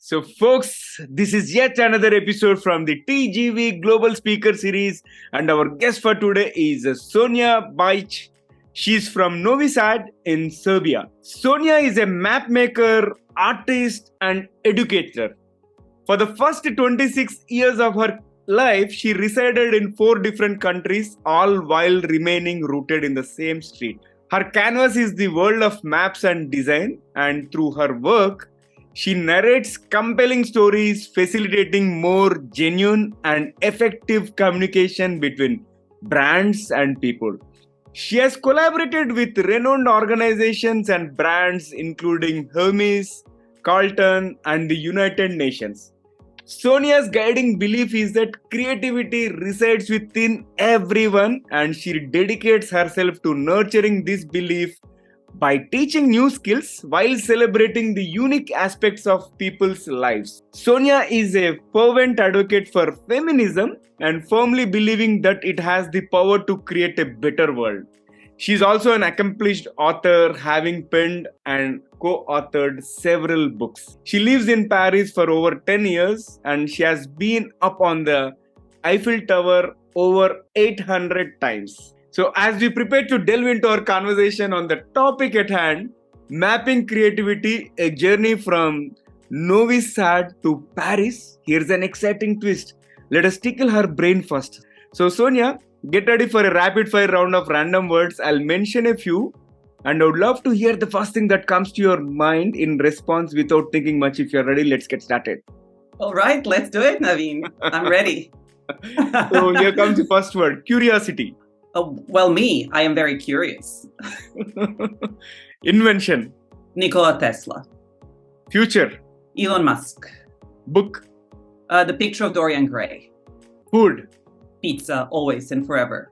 So, folks, this is yet another episode from the TGV Global Speaker Series, and our guest for today is Sonja Bajic. She's from Novi in Serbia. Sonja is a mapmaker, artist, and educator. For the first 26 years of her life, she resided in 4 different countries, all while remaining rooted in the same street. Her canvas is the world of maps and design, and through her work, she narrates compelling stories, facilitating more genuine and effective communication between brands and people. She has collaborated with renowned organizations and brands including Hermes, Carlton, and the United Nations. Sonia's guiding belief is that creativity resides within everyone, and she dedicates herself to nurturing this belief by teaching new skills while celebrating the unique aspects of people's lives. Sonja is a fervent advocate for feminism and firmly believing that it has the power to create a better world. She is also an accomplished author, having penned and co-authored several books. She lives in Paris for over 10 years and she has been up on the Eiffel Tower over 800 times. So, as we prepare to delve into our conversation on the topic at hand, mapping creativity, a journey from Novi to Paris, here's an exciting twist. Let us tickle her brain first. So, Sonja, get ready for a rapid fire round of random words. I'll mention a few, and I would love to hear the first thing that comes to your mind in response without thinking much. If you're ready, let's get started. All right, let's do it, Naveen. I'm ready. So, here comes the first word: curiosity. Well, I am very curious. Invention. Nikola Tesla. Future. Elon Musk. Book. The Picture of Dorian Gray. Food. Pizza, always and forever.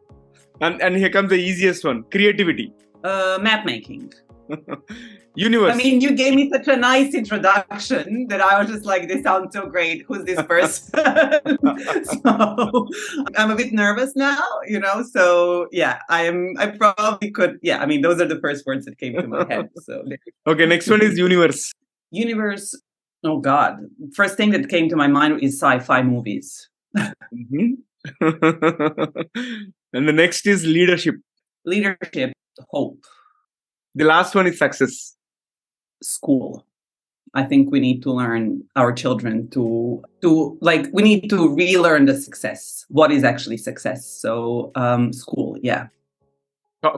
And here comes the easiest one: creativity. Map making. Universe. I mean, you gave me such a nice introduction that I was just like, this sounds so great. Who's this person? So I'm a bit nervous now, so yeah, I probably could. Yeah, I mean, those are the first words that came to my head. So okay, next one is universe. Universe. Oh God. First thing that came to my mind is sci-fi movies. Mm-hmm. And the next is leadership. Leadership, hope. The last one is success. School. I think we need to learn our children to we need to relearn the success. What is actually success? So school, yeah.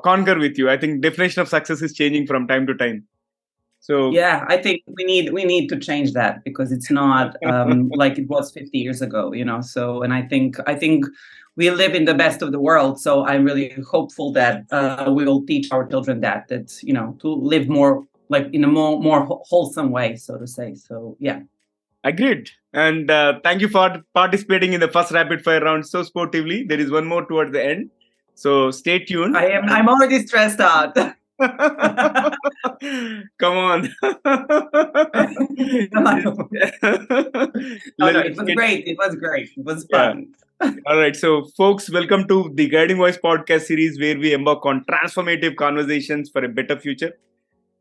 Concur with you. I think definition of success is changing from time to time. So yeah, I think we need to change that because it's not like it was 50 years ago, So, and I think we live in the best of the world. So I'm really hopeful that we will teach our children that to live more like in a more wholesome way, so to say. So yeah. Agreed. And thank you for participating in the first rapid fire round so sportively. There is one more towards the end. So stay tuned. I'm already stressed out. Come on. It was great. It was fun. Yeah. All right. So, folks, welcome to the Guiding Voice podcast series where we embark on transformative conversations for a better future.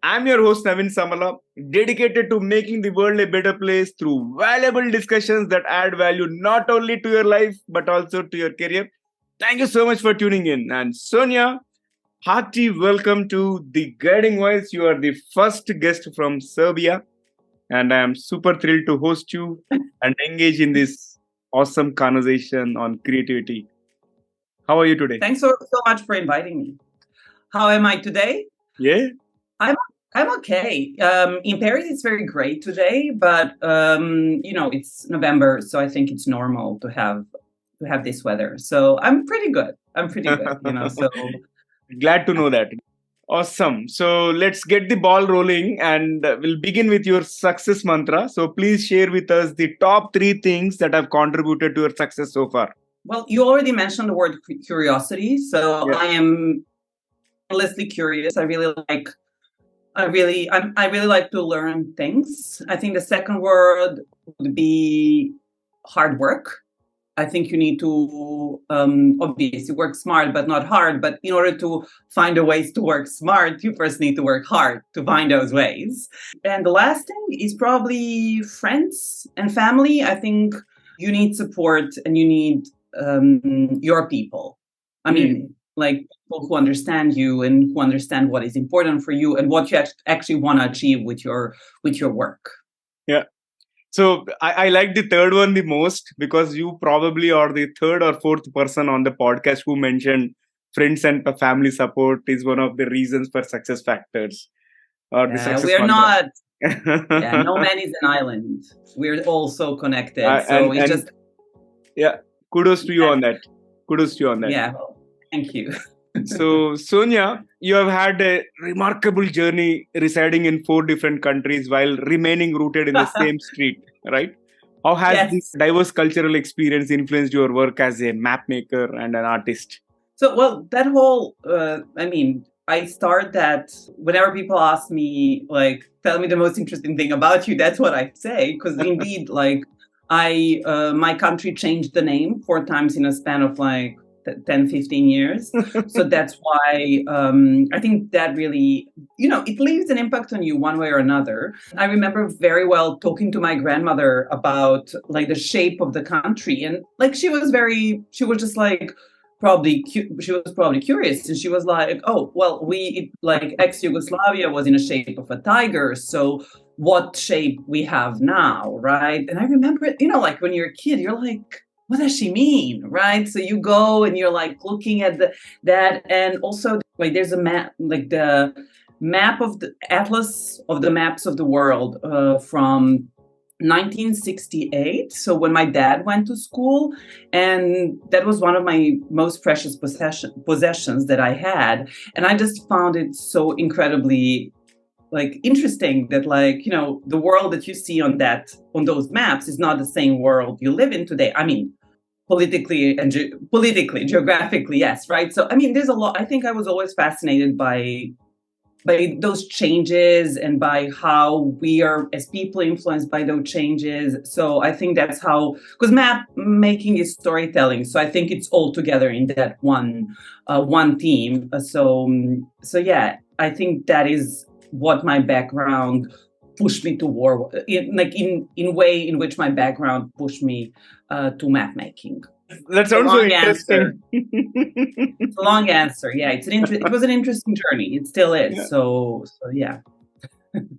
I'm your host, Naveen Samala, dedicated to making the world a better place through valuable discussions that add value not only to your life, but also to your career. Thank you so much for tuning in. And Sonja, hearty welcome to the Guiding Voice. You are the first guest from Serbia, and I am super thrilled to host you and engage in this awesome conversation on creativity. How are you today? Thanks so much for inviting me. How am I today? Yeah, I'm okay. In Paris, it's very great today, but it's November, so I think it's normal to have this weather. So I'm pretty good. So. Glad to know that. Awesome. So let's get the ball rolling and we'll begin with your success mantra. So please share with us the top 3 things that have contributed to your success so far. Well, you already mentioned the word curiosity. So yeah. I am endlessly curious. I really like to learn things. I think the second word would be hard work. I think you need to obviously work smart, but not hard. But in order to find the ways to work smart, you first need to work hard to find those ways. And the last thing is probably friends and family. I think you need support and you need your people. I mean, like people who understand you and who understand what is important for you and what you actually want to achieve with your work. Yeah. So I like the third one the most, because you probably are the third or fourth person on the podcast who mentioned friends and family support is one of the reasons for success factors or the success we're mantra. not. No man is an island. We're all so connected. So it's just. Yeah. Kudos to you on that. Kudos to you on that. Yeah. Thank you. So, Sonja, you have had a remarkable journey residing in 4 different countries while remaining rooted in the same street, right? How has this diverse cultural experience influenced your work as a map maker and an artist? So, well, that whole, I start that whenever people ask me, like, tell me the most interesting thing about you, that's what I say. Because indeed, like, my country changed the name 4 times in a span of like 10, 15 years. So that's why I think that really, it leaves an impact on you one way or another. I remember very well talking to my grandmother about like the shape of the country. And like, she was just like, she was probably curious, and she was like, oh, well, like ex-Yugoslavia was in a shape of a tiger, so what shape we have now, right? And I remember it, like when you're a kid, you're like, what does she mean, right? So you go and you're like looking at that, and also like there's a map, like the map of the atlas of the maps of the world from 1968. So when my dad went to school, and that was one of my most precious possessions that I had, and I just found it so incredibly like interesting that like the world that you see on those maps is not the same world you live in today. I mean, politically, geographically, yes, right? So I mean, there's a lot. I think I was always fascinated by those changes and by how we are as people influenced by those changes. So I think that's how, because map making is storytelling. So I think it's all together in that one theme. So yeah, I think that is what my background pushed me toward, in way in which my background pushed me to map making. That sounds so interesting. It's a long answer. Yeah, it was an interesting journey. It still is. Yeah. So yeah.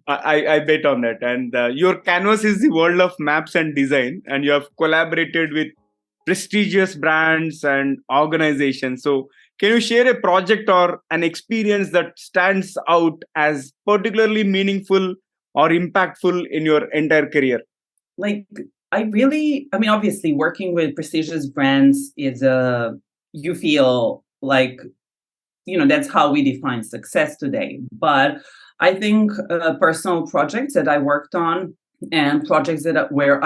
I bet on that. And your canvas is the world of maps and design, and you have collaborated with prestigious brands and organizations. So can you share a project or an experience that stands out as particularly meaningful or impactful in your entire career? Like, obviously working with prestigious brands is you feel like, that's how we define success today. But I think personal projects that I worked on and projects that were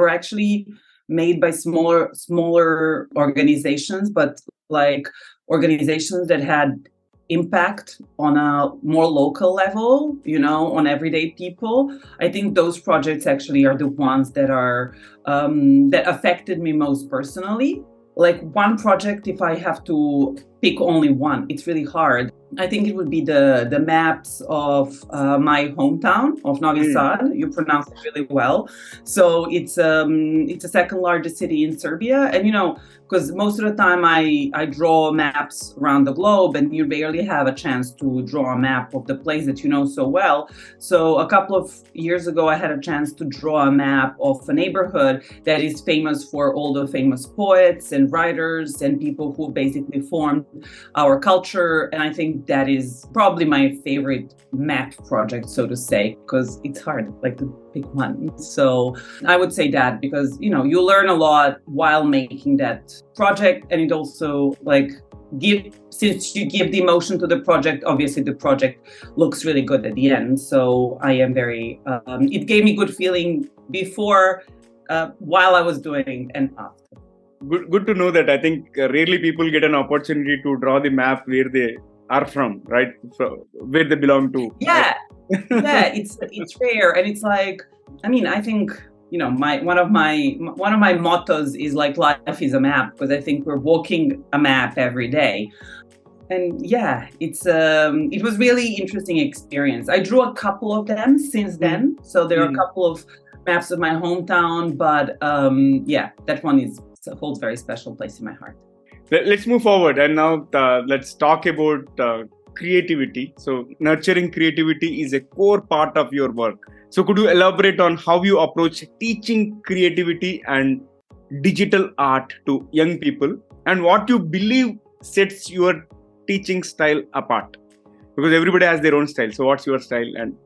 actually made by smaller organizations, but like organizations that had impact on a more local level, on everyday people. I think those projects actually are the ones that are that affected me most personally. Like one project, if I have to pick only one, it's really hard. I think it would be the maps of my hometown of Novi Sad. You pronounce it really well. So it's the second largest city in Serbia, and because most of the time I draw maps around the globe, and you barely have a chance to draw a map of the place that you know so well. So a couple of years ago, I had a chance to draw a map of a neighborhood that is famous for all the famous poets and writers and people who basically formed our culture. And I think that is probably my favorite map project, so to say, because it's hard like to pick one. So I would say that, because you learn a lot while making that project, and it also since you give the emotion to the project, obviously the project looks really good at the end. So I am very it gave me good feeling before, while I was doing, and after. Good to know that. I think rarely people get an opportunity to draw the map where they are from, right? So where they belong to. Yeah, right? Yeah, it's rare, and it's like, I think my one of my mottos is like life is a map, because I think we're walking a map every day. And yeah, it was really interesting experience. I drew a couple of them since then, so there are a couple of maps of my hometown, but yeah, that one holds a very special place in my heart. Let's move forward, and now let's talk about creativity. So nurturing creativity is a core part of your work. So could you elaborate on how you approach teaching creativity and digital art to young people, and what you believe sets your teaching style apart? Because everybody has their own style. So what's your style and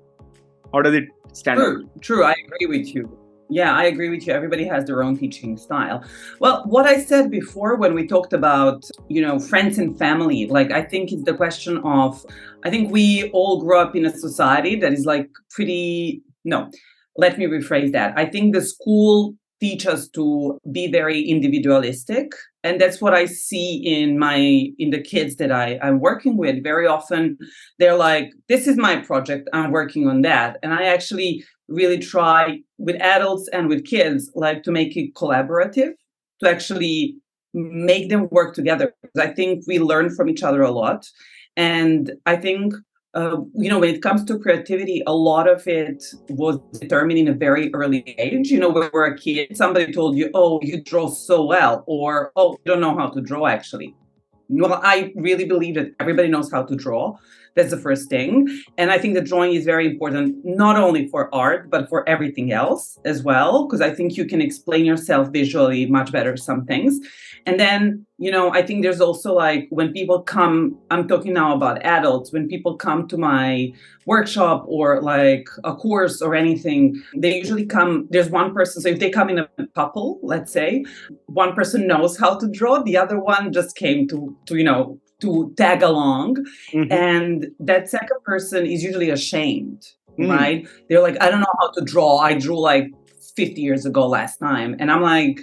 how does it stand out? True. I agree with you. Yeah, I agree with you. Everybody has their own teaching style. Well, what I said before when we talked about, friends and family, like I think it's the question of, I think we all grew up in a society that is like let me rephrase that. I think the school teach us to be very individualistic. And that's what I see in the kids that I'm working with. Very often they're like, this is my project, I'm working on that. And I actually really try with adults and with kids, like to make it collaborative, to actually make them work together. Because I think we learn from each other a lot. And I think when it comes to creativity, a lot of it was determined in a very early age. When we were a kid, somebody told you, oh, you draw so well, or, oh, you don't know how to draw, actually. Well, I really believe that everybody knows how to draw. That's the first thing. And I think that drawing is very important, not only for art, but for everything else as well, because I think you can explain yourself visually much better, some things. And then, I think there's also like when people come, I'm talking now about adults, when people come to my workshop or like a course or anything, they usually come, there's one person. So if they come in a couple, let's say, one person knows how to draw, the other one just came to tag along. Mm-hmm. And that second person is usually ashamed, right? They're like, I don't know how to draw. I drew like 50 years ago last time. And I'm like,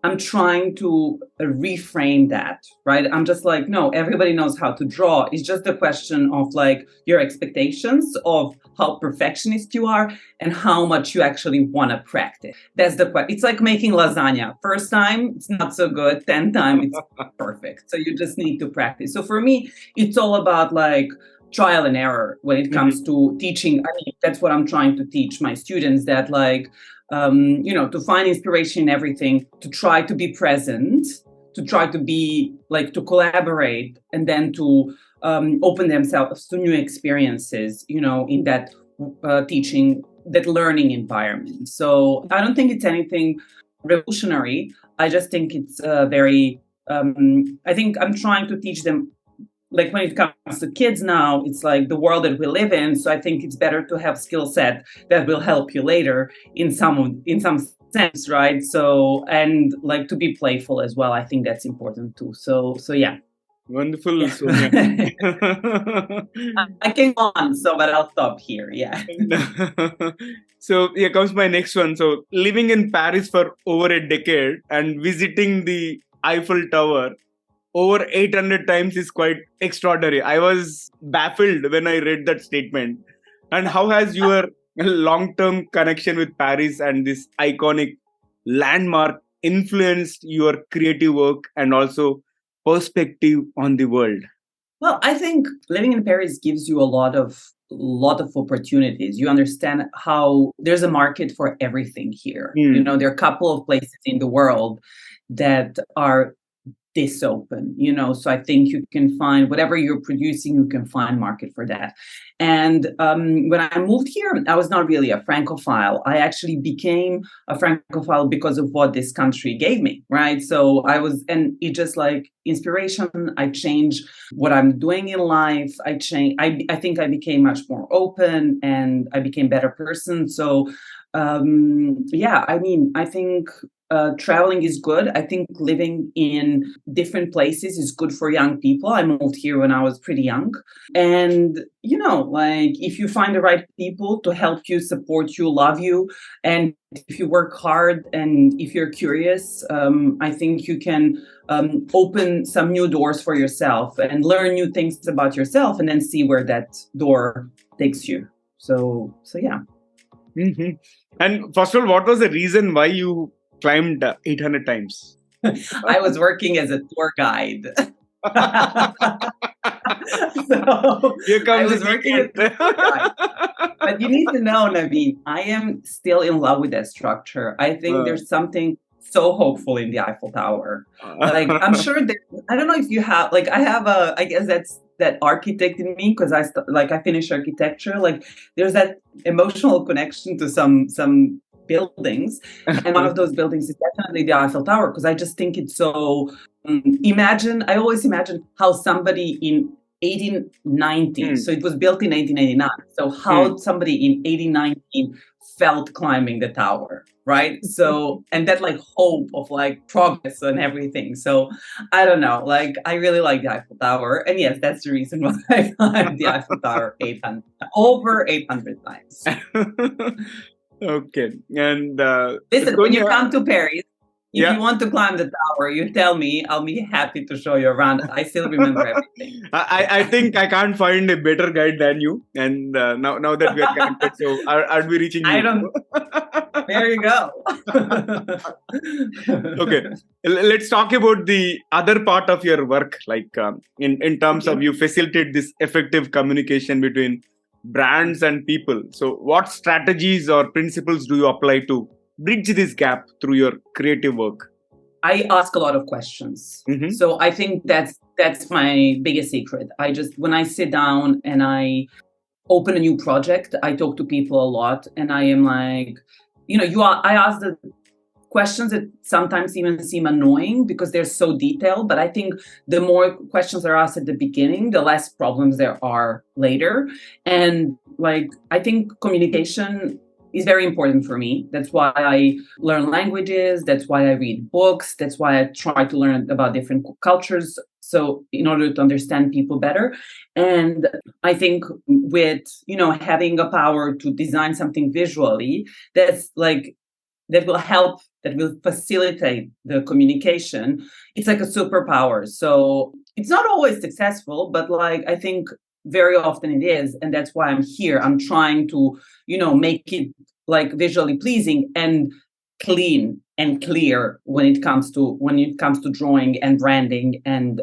I'm trying to reframe that, right? I'm just like, no, everybody knows how to draw. It's just a question of like your expectations of how perfectionist you are and how much you actually want to practice. That's the question. It's like making lasagna. First time, it's not so good. 10th time, it's perfect. So you just need to practice. So for me, it's all about like trial and error when it comes to teaching. I mean, that's what I'm trying to teach my students, that like, to find inspiration in everything, to try to be present, to try to be like, to collaborate, and then to open themselves to new experiences, in that teaching, that learning environment. So I don't think it's anything revolutionary. I just think it's very, I think I'm trying to teach them, like when it comes to kids now, it's like the world that we live in. So I think it's better to have skill set that will help you later in some sense, right? So, and like to be playful as well. I think that's important too. So yeah. Wonderful, yeah. Sonja. I can go on, but I'll stop here. Yeah. So here comes my next one. So living in Paris for over a decade and visiting the Eiffel Tower over 800 times is quite extraordinary. I was baffled when I read that statement. And how has your long-term connection with Paris and this iconic landmark influenced your creative work and also perspective on the world? Well, I think living in Paris gives you a lot of opportunities. You understand how there's a market for everything here. There are a couple of places in the world that are this open, so I think you can find whatever you're producing, you can find market for that. And when I moved here, I was not really a Francophile. I actually became a Francophile because of what this country gave me, right? So and it just like inspiration. I changed what I'm doing in life. I think I became much more open and I became a better person. So I think traveling is good. I think living in different places is good for young people. I moved here when I was pretty young. And, like if you find the right people to help you, support you, love you, and if you work hard and if you're curious, I think you can open some new doors for yourself and learn new things about yourself and then see where that door takes you. So yeah. Mhm. And first of all, what was the reason why you climbed 800 times? I was working as a tour guide. So Here I comes the was working as secret. a tour guide. But you need to know, Naveen, I am still in love with that structure. I think there's something so hopeful in the Eiffel Tower. Like, I'm sure that, I don't know if you have, like, I guess that's that architect in me, because I finished architecture. Like, there's that emotional connection to some buildings. And one of those buildings is definitely the Eiffel Tower, because I just think it's so, I always imagine how somebody in 1890. So it was built in 1889. So how somebody in 1819 felt climbing the tower, right? So, and that like hope of like progress and everything. So I don't know, like I really like the Eiffel Tower. And yes, that's the reason why I climbed the Eiffel Tower over 800 times. Okay. And listen, when you come to Paris, if yeah, you want to climb the tower, you tell me. I'll be happy to show you around. I still remember everything. I think I can't find a better guide than you. And now that we are connected, so I'll be reaching you. There you go. Okay, let's talk about the other part of your work, like in terms of you facilitate this effective communication between brands and people. So, what strategies or principles do you apply to bridge this gap through your creative work? I ask a lot of questions. So I think that's my biggest secret. When I sit down and I open a new project, I talk to people a lot, and I am like, I ask the questions that sometimes even seem annoying because they're so detailed. But I think the more questions are asked at the beginning, the less problems there are later. And like, I think communication is very important for me. That's why I learn languages. That's why I read books. That's why I try to learn about different cultures. So in order to understand people better. And I think with, having a power to design something visually, that will facilitate the communication. It's like a superpower. So it's not always successful, but like, I think very often it is. And that's why I'm here. I'm trying to, make it like visually pleasing and clean and clear when it comes to drawing and branding and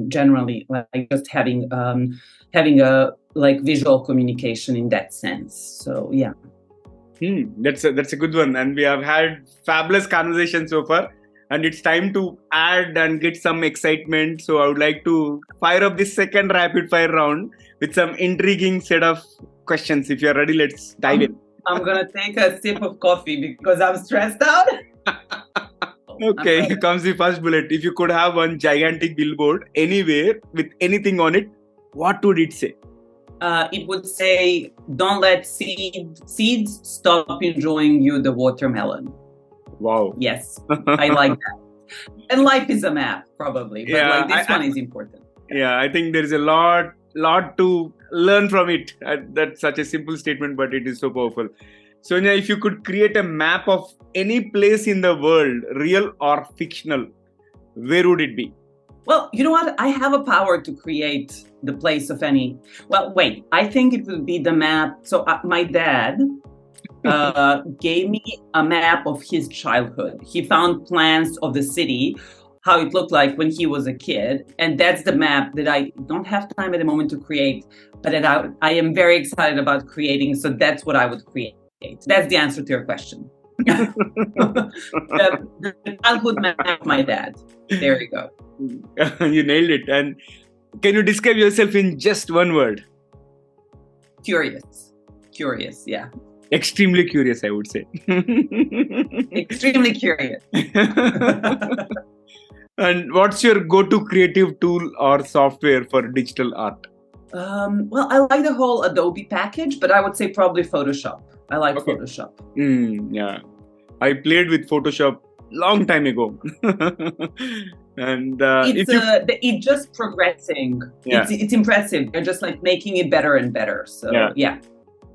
generally like just having a like visual communication in that sense. So yeah. That's a good one, and we have had fabulous conversations so far, and it's time to add and get some excitement. So I would like to fire up this second rapid fire round with some intriguing set of questions. If you're ready, let's dive in. I'm gonna take a sip of coffee because I'm stressed out. Okay, here comes the first bullet. If you could have one gigantic billboard anywhere with anything on it, what would it say? It would say, "Don't let seeds stop enjoying you the watermelon." Wow. Yes, I like that. And life is a map, probably. But this one is important. Yeah, I think there is a lot to learn from it. That's such a simple statement, but it is so powerful. Sonja, if you could create a map of any place in the world, real or fictional, where would it be? Well, you know what? I have a power to create the place of any. Well, wait, I think it would be the map. So my dad gave me a map of his childhood. He found plans of the city, how it looked like when he was a kid. And that's the map that I don't have time at the moment to create, but that I am very excited about creating. So that's what I would create. That's the answer to your question. the childhood map of my dad. There you go. You nailed it. And can you describe yourself in just one word? Curious, yeah. Extremely curious, I would say. Extremely curious. And what's your go-to creative tool or software for digital art? Well, I like the whole Adobe package, but I would say probably Photoshop. I like Photoshop. Yeah, I played with Photoshop long time ago. And it's just progressing. Yeah. It's impressive. They're just like making it better and better. So yeah.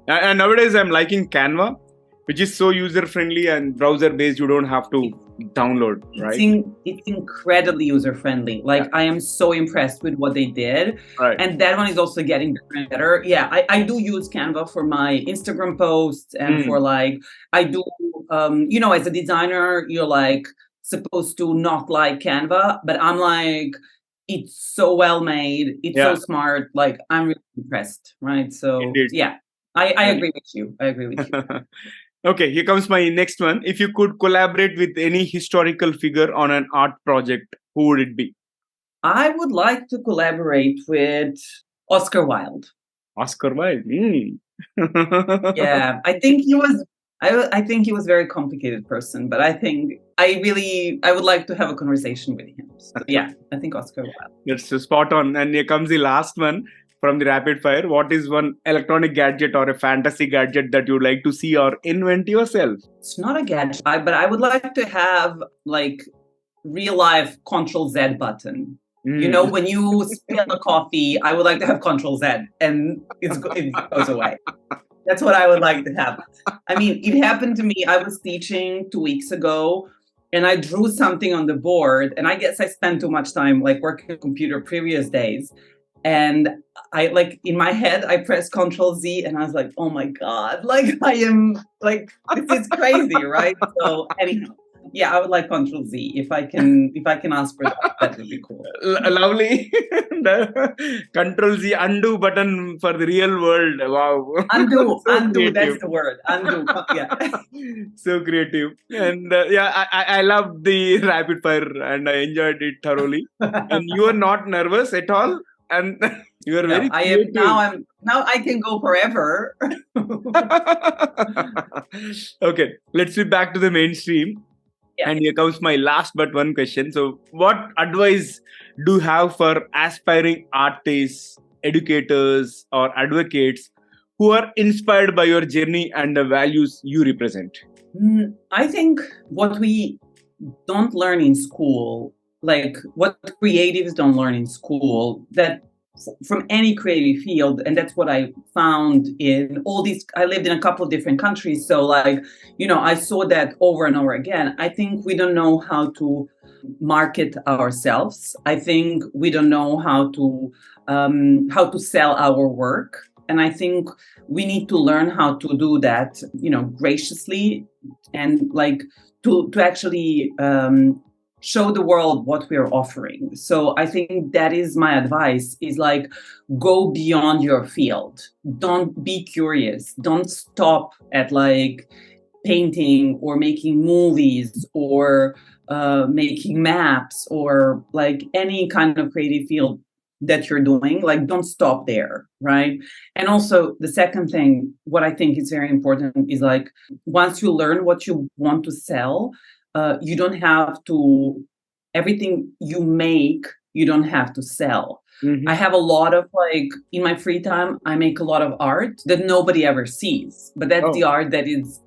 And nowadays I'm liking Canva. which is so user friendly and browser based. You don't have to download, right? It's incredibly user friendly. Like, I am so impressed with what they did. Right. And that one is also getting better and better. Yeah, I do use Canva for my Instagram posts and for like, I do, as a designer, you're like supposed to not like Canva, but I'm like, it's so well made. It's so smart. Like, I'm really impressed, right? So Indeed. yeah, I agree with you. I agree with you. Okay, here comes my next one. If you could collaborate with any historical figure on an art project, who would it be? I would like to collaborate with Oscar Wilde. Oscar Wilde. Yeah, I think he was. I think he was a very complicated person, but I think I would like to have a conversation with him. So, yeah, I think Oscar Wilde. That's spot on. And here comes the last one from the rapid fire. What is one electronic gadget or a fantasy gadget that you'd like to see or invent yourself? It's not a gadget, but I would like to have like real life Control Z button. When you spill a coffee, I would like to have Control Z, and it goes away. That's what I would like to have. I mean, it happened to me. I was teaching 2 weeks ago, and I drew something on the board, and I guess I spent too much time like working on computer previous days. And I like in my head, I pressed Control Z, and I was like, "Oh my god! Like I am like this is crazy, right?" So anyhow. Yeah, I would like Control Z. If I can ask for that would be cool. Lovely. The Control Z undo button for the real world. Wow. Undo, that's the word. Undo. Yeah. So creative. And I love the rapid fire and I enjoyed it thoroughly. And you are not nervous at all. And you are very creative. Now I can go forever. Okay, let's be back to the mainstream. Yeah. And here comes my last but one question. So, what advice do you have for aspiring artists, educators, or advocates who are inspired by your journey and the values you represent? I think what we don't learn in school, like what creatives don't learn in school, that from any creative field, and that's what I found in all these. I lived in a couple of different countries, so like I saw that over and over again. I think we don't know how to market ourselves. I think we don't know how to sell our work, and I think we need to learn how to do that, graciously, and like to actually show the world what we're offering. So I think that is my advice, is like, go beyond your field. Don't be curious. Don't stop at like painting or making movies or making maps or like any kind of creative field that you're doing. Like, don't stop there, right? And also the second thing, what I think is very important is like, once you learn what you want to sell, you don't have to, everything you make, you don't have to sell. Mm-hmm. I have a lot of like, in my free time, I make a lot of art that nobody ever sees, but that's the art that is,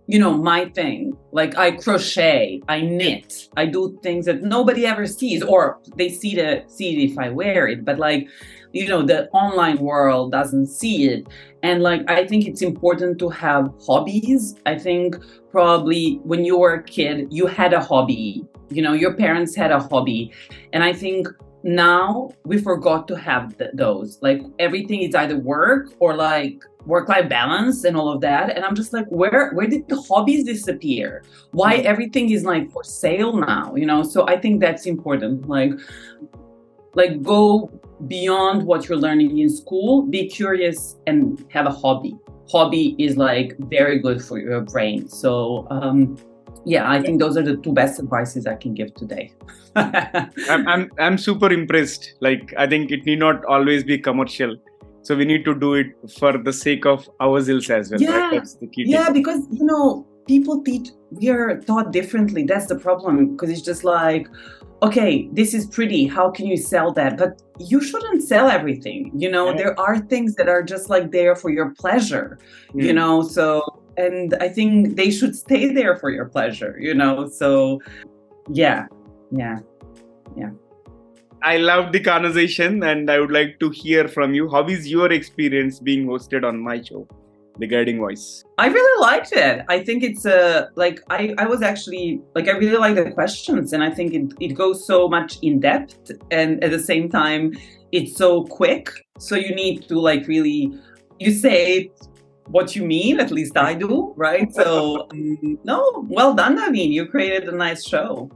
my thing. Like I crochet, I knit, I do things that nobody ever sees, or they see it if I wear it, but like, the online world doesn't see it. And like, I think it's important to have hobbies. I think probably when you were a kid, you had a hobby, your parents had a hobby. And I think now we forgot to have those. Like everything is either work or like work-life balance and all of that. And I'm just like, where did the hobbies disappear? Why everything is like for sale now, So I think that's important. Like go beyond what you're learning in school, be curious and have a hobby. Hobby is like very good for your brain. So I think those are the two best advices I can give today. I'm super impressed. Like I think it need not always be commercial. So we need to do it for the sake of ourselves as well. Yeah, right? That's the key. Yeah, because people we are taught differently. That's the problem, because it's just like, okay, this is pretty. How can you sell that? But you shouldn't sell everything. There are things that are just like there for your pleasure, so, and I think they should stay there for your pleasure, so yeah. I love the conversation and I would like to hear from you. How is your experience being hosted on my show? The Guiding Voice? I really liked it. I think it's I was actually like, I really like the questions, and I think it goes so much in depth, and at the same time it's so quick. So you need to like really, you say what you mean, at least I do, right? So no, well done, Naveen. You created a nice show.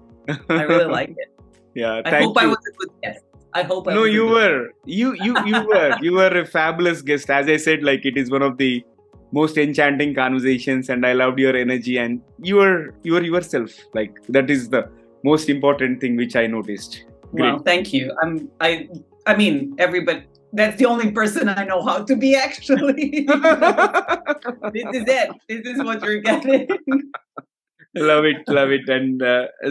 I really like it. Yeah, I thank hope I you. was a good guest. I hope I No, was a you good were. You were a fabulous guest. As I said, like it is one of the most enchanting conversations, and I loved your energy, and you were yourself. Like that is the most important thing which I noticed. Great. Well, thank you. I mean, everybody. That's the only person I know how to be, actually. This is it. This is what you're getting. Love it. And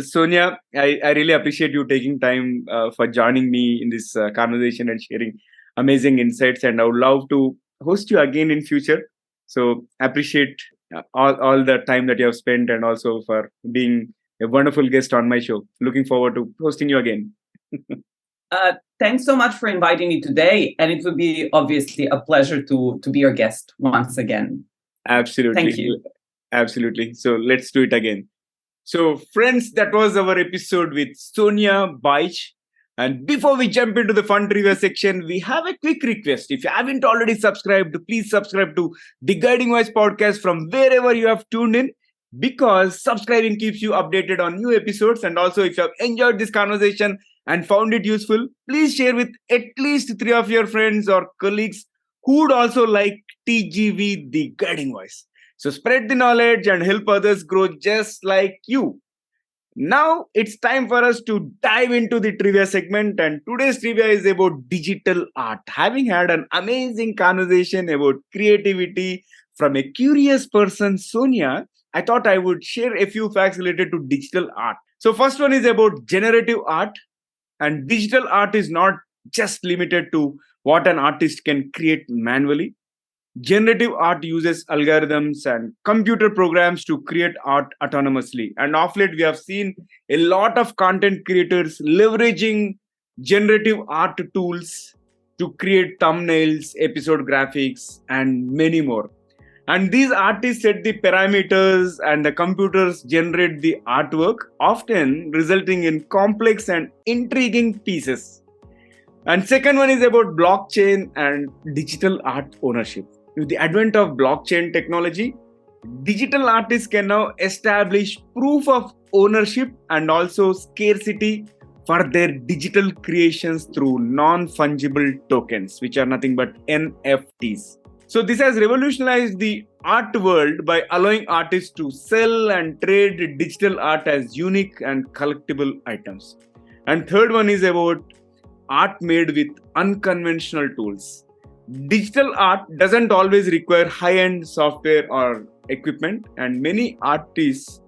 Sonia, I really appreciate you taking time for joining me in this conversation and sharing amazing insights. And I would love to host you again in future. So appreciate all the time that you have spent, and also for being a wonderful guest on my show. Looking forward to hosting you again. Thanks so much for inviting me today. And it would be obviously a pleasure to be your guest once again. Absolutely. Thank you. Absolutely. So let's do it again. So, friends, that was our episode with Sonja Bajic. And before we jump into the fun trivia section, we have a quick request. If you haven't already subscribed, please subscribe to the Guiding Voice podcast from wherever you have tuned in, because subscribing keeps you updated on new episodes. And also, if you have enjoyed this conversation and found it useful, please share with at least 3 of your friends or colleagues who would also like TGV, the Guiding Voice. So spread the knowledge and help others grow just like you. Now it's time for us to dive into the trivia segment, and today's trivia is about digital art. Having had an amazing conversation about creativity from a curious person, Sonia, I thought I would share a few facts related to digital art. So first one is about generative art, and digital art is not just limited to what an artist can create manually. Generative art uses algorithms and computer programs to create art autonomously. And of late, we have seen a lot of content creators leveraging generative art tools to create thumbnails, episode graphics, and many more. And these artists set the parameters, and the computers generate the artwork, often resulting in complex and intriguing pieces. And second one is about blockchain and digital art ownership. With the advent of blockchain technology, digital artists can now establish proof of ownership and also scarcity for their digital creations through non-fungible tokens, which are nothing but NFTs. So this has revolutionized the art world by allowing artists to sell and trade digital art as unique and collectible items. And third one is about art made with unconventional tools. Digital art doesn't always require high-end software or equipment, and many artists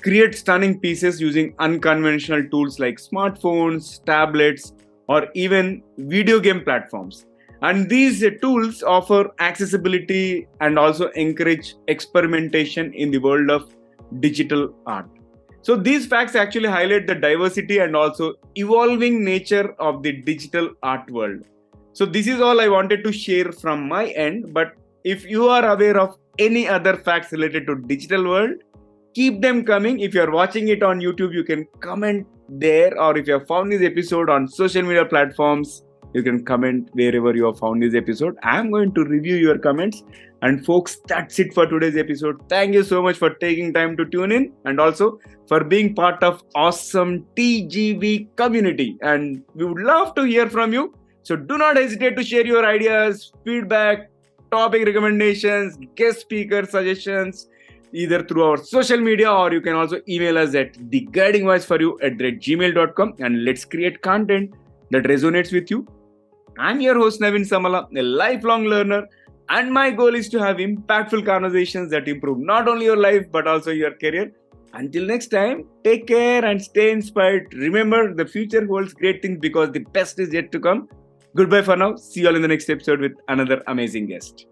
create stunning pieces using unconventional tools like smartphones, tablets, or even video game platforms. And these tools offer accessibility and also encourage experimentation in the world of digital art. So these facts actually highlight the diversity and also evolving nature of the digital art world. So this is all I wanted to share from my end. But if you are aware of any other facts related to digital world, keep them coming. If you are watching it on YouTube, you can comment there. Or if you have found this episode on social media platforms, you can comment wherever you have found this episode. I'm going to review your comments. And folks, that's it for today's episode. Thank you so much for taking time to tune in, and also for being part of awesome TGV community. And we would love to hear from you. So do not hesitate to share your ideas, feedback, topic recommendations, guest speaker suggestions, either through our social media, or you can also email us at theguidingvoiceforyou@gmail.com, and let's create content that resonates with you. I'm your host Naveen Samala, a lifelong learner, and my goal is to have impactful conversations that improve not only your life but also your career. Until next time, take care and stay inspired. Remember, the future holds great things because the best is yet to come. Goodbye for now. See you all in the next episode with another amazing guest.